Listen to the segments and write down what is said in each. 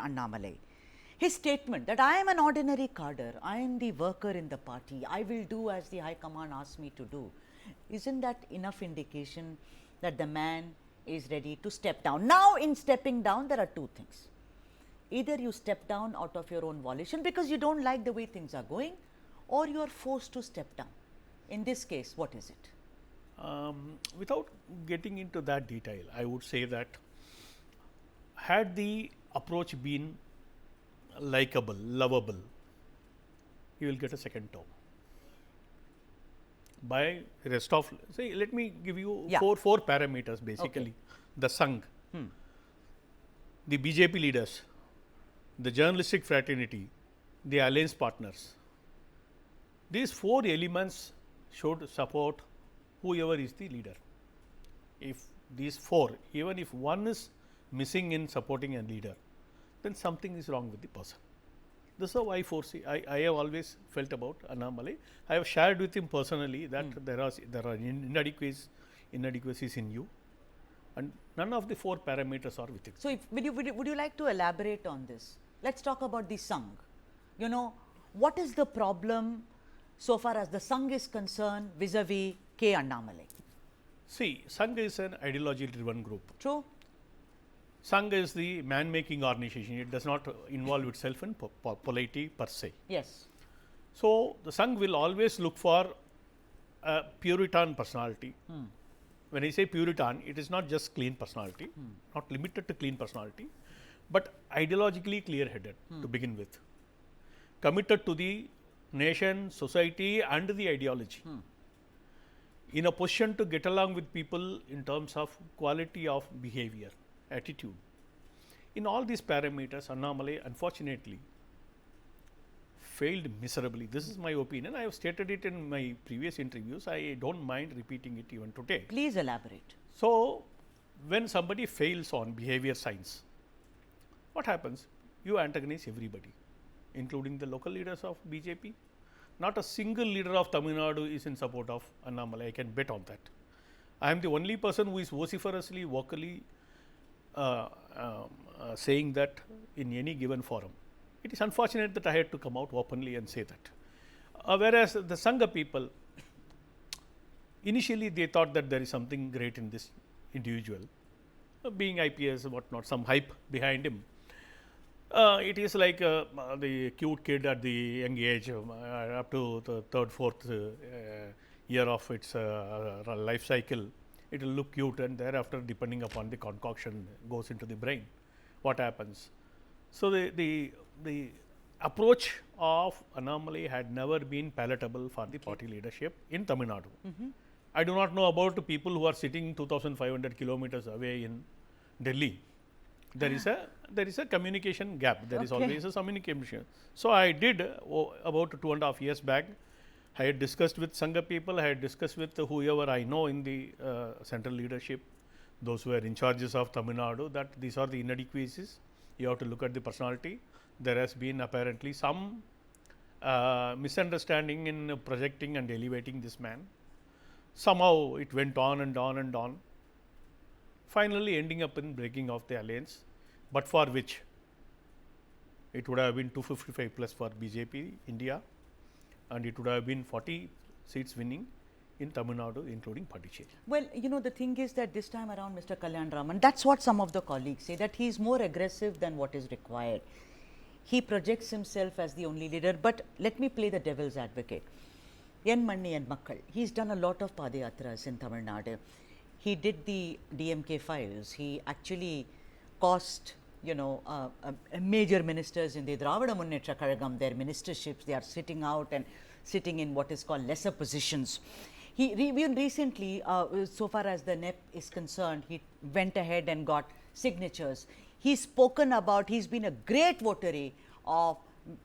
Annamalai. His statement that I am an ordinary cadre, I am the worker in the party, I will do as the High Command asks me to do. Isn't that enough indication that the man is ready to step down? Now, in stepping down, there are two things. Either you step down out of your own volition because you don't like the way things are going, or you are forced to step down. In this case, what is it? Without getting into that detail, I would say that had the approach been likable, lovable, he will get a second term. By rest of, say, let me give you four parameters basically. Okay. The Sangh, the BJP leaders, the journalistic fraternity, the alliance partners. These four elements should support whoever is the leader. If these four, even if one is missing in supporting a leader, then something is wrong with the person. This is how I foresee. I have always felt about Annamalai. I have shared with him personally that there are inadequacies in you, and none of the four parameters are with it. So, would you like to elaborate on this? Let's talk about the Sangh. You know, what is the problem so far as the Sangh is concerned vis-a-vis K Annamalai? See, Sangh is an ideology-driven group. True. Sangh is the man-making organization. It does not involve itself in polity per se. Yes. So, the Sangh will always look for a Puritan personality. When I say Puritan, it is not just clean personality, not limited to clean personality, but ideologically clear-headed to begin with, committed to the nation, society and the ideology, in a position to get along with people in terms of quality of behavior, attitude. In all these parameters, Annamalai unfortunately failed miserably. This is my opinion. I have stated it in my previous interviews. I don't mind repeating it even today. Please elaborate. So, when somebody fails on behavior science, what happens? You antagonize everybody, including the local leaders of BJP. Not a single leader of Tamil Nadu is in support of Annamalai. I can bet on that. I am the only person who is vociferously, vocally saying that in any given forum. It is unfortunate that I had to come out openly and say that. Whereas the Sangha people, initially they thought that there is something great in this individual, being IPS, whatnot, some hype behind him. It is like the cute kid at the young age, up to the third, fourth year of its life cycle. It will look cute, and thereafter, depending upon the concoction, goes into the brain. What happens? So, the approach of Annamalai had never been palatable for the party leadership in Tamil Nadu. I do not know about the people who are sitting 2,500 kilometers away in Delhi. There is a communication gap. There is always a communication. So, I did about 2.5 years back. I had discussed with Sangha people. I had discussed with whoever I know in the central leadership, those who were in charges of Tamil Nadu, that these are the inadequacies. You have to look at the personality. There has been apparently some misunderstanding in projecting and elevating this man. Somehow it went on and on and on, finally ending up in breaking of the alliance, but for which it would have been 255 plus for BJP India, and it would have been 40 seats winning in Tamil Nadu, including Pondicherry. Well, you know, the thing is that this time around, Mr. Kalyan Raman, that's what some of the colleagues say, that he is more aggressive than what is required. He projects himself as the only leader, but let me play the devil's advocate. N. Manni and Makkal, he's done a lot of Padayatras in Tamil Nadu. He did the DMK files. He actually cost, you know, major ministers in the Dravida Munnetra Kazhagam, their ministerships, they are sitting out and sitting in what is called lesser positions. He even recently, so far as the NEP is concerned, he went ahead and got signatures. He's spoken about, he's been a great votary of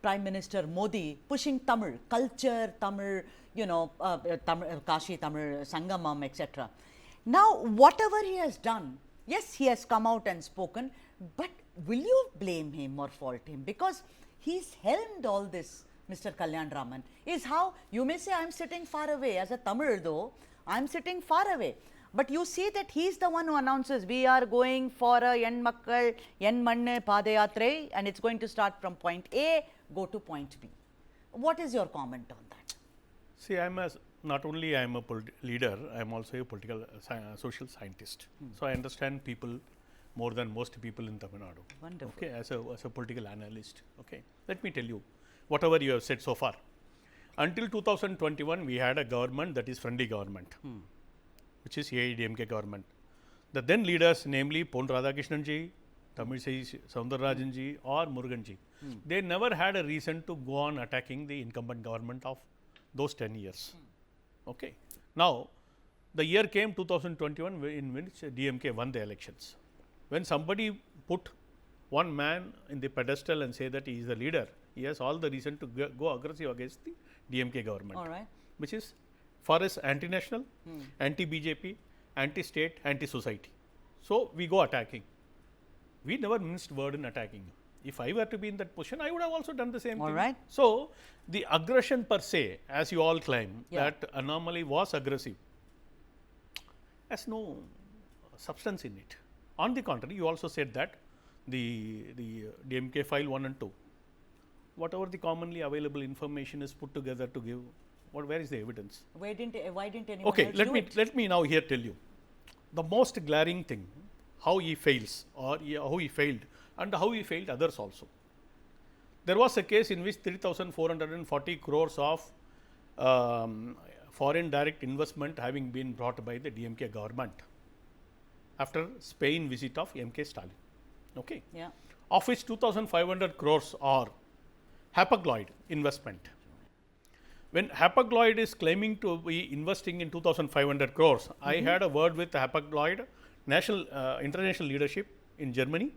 Prime Minister Modi, pushing Tamil, culture, Tamil, you know, Kashi Tamil, Sangamam, etc. Now, whatever he has done, yes, he has come out and spoken, but will you blame him or fault him? Because he's helmed all this, Mr. Kalyan Raman, is how you may say I am sitting far away. As a Tamil though, I am sitting far away. But you say that he's the one who announces we are going for a Yen Makkal, Yen Manne Padayatre, and it's going to start from point A, go to point B. What is your comment on that? See, not only I am a leader, I am also a political social scientist. So I understand people more than most people in Tamil Nadu. Wonderful. Okay, as a political analyst. Okay, let me tell you, whatever you have said so far. Until 2021, we had a government that is friendly government, which is AIADMK government. The then leaders, namely Pon Radhakrishnan ji, Tamilisai Soundararajan ji, or Murugan ji, they never had a reason to go on attacking the incumbent government of those 10 years. Okay. Now, the year came 2021 in which DMK won the elections. When somebody put one man in the pedestal and say that he is the leader, he has all the reason to go aggressive against the DMK government, All right. which is for us anti-national, anti-BJP, anti-state, anti-society. So, we go attacking. We never minced word in attacking. If I were to be in that position, I would have also done the same All thing. right. So, the aggression per se, as you all claim, Yeah. that Annamalai was aggressive, has no substance in it. On the contrary, you also said that the DMK file 1 and 2, whatever the commonly available information is put together to give, where is the evidence? Why didn't anyone Okay, else let do me it? let me now here tell you the most glaring thing, how he fails or how he failed and how he failed others also. There was a case in which 3,440 crores of foreign direct investment having been brought by the DMK government after Spain visit of MK Stalin. Okay. Yeah. Of which 2,500 crores are Hapag-Lloyd investment. When Hapag-Lloyd is claiming to be investing in 2,500 crores, I had a word with Hapag-Lloyd international leadership in Germany.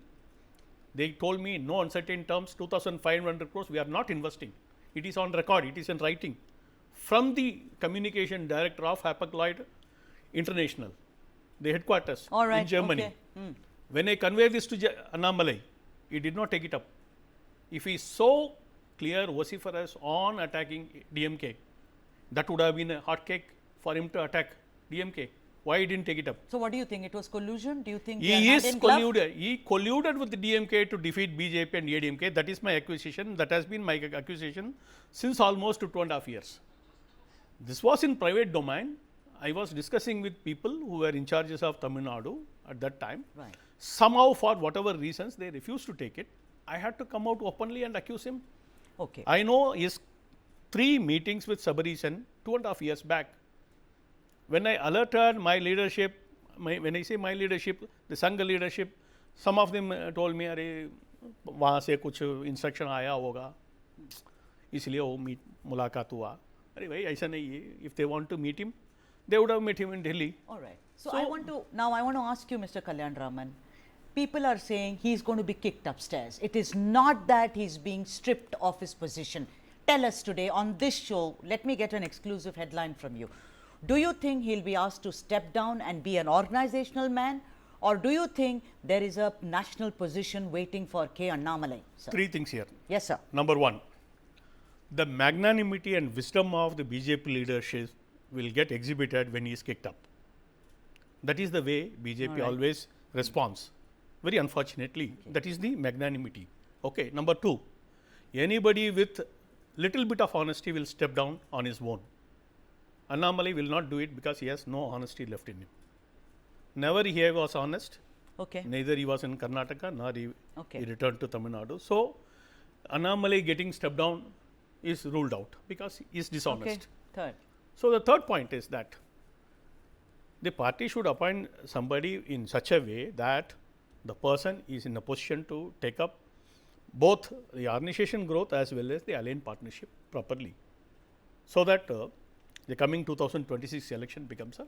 They told me in no uncertain terms 2,500 crores we are not investing. It is on record, it is in writing from the communication director of Hapag-Lloyd International, the headquarters All right. in Germany. Okay. When I conveyed this to Annamalai, he did not take it up. If he is so clear, vociferous on attacking DMK, that would have been a hot cake for him to attack DMK. Why he didn't take it up? So, what do you think? It was collusion? Do you think He is colluded. He colluded with the DMK to defeat BJP and AIADMK. That is my accusation. That has been my accusation since almost 2.5 years. This was in private domain. I was discussing with people who were in charges of Tamil Nadu at that time. Right. Somehow, for whatever reasons, they refused to take it. I had to come out openly and accuse him. Okay. I know his 3 meetings with Sabarishan 2.5 years back. When I alerted my leadership, when I say my leadership, the Sangha leadership, some of them told me, अरे वहाँ से कुछ instruction आया होगा, इसलिए वो मुलाकात हुआ. अरे भाई ऐसा नहीं है. If they want to meet him, they would have met him in Delhi. All right. So, I want to ask you, Mr. Kalyan Raman. People are saying he's going to be kicked upstairs. It is not that he's being stripped of his position. Tell us today on this show, let me get an exclusive headline from you. Do you think he'll be asked to step down and be an organizational man? Or do you think there is a national position waiting for K Annamalai? Sir? 3 things here. Yes, sir. Number 1, the magnanimity and wisdom of the BJP leadership will get exhibited when he is kicked up. That is the way BJP always responds. Very unfortunately, that is the magnanimity. Okay. Number 2, anybody with little bit of honesty will step down on his own. Annamalai will not do it because he has no honesty left in him. Never he was honest. Okay. Neither he was in Karnataka nor he returned to Tamil Nadu. So, Annamalai getting stepped down is ruled out because he is dishonest. Okay. Third. So, the third point is that the party should appoint somebody in such a way that the person is in a position to take up both the organization growth as well as the alliance partnership properly, so that the coming 2026 election becomes a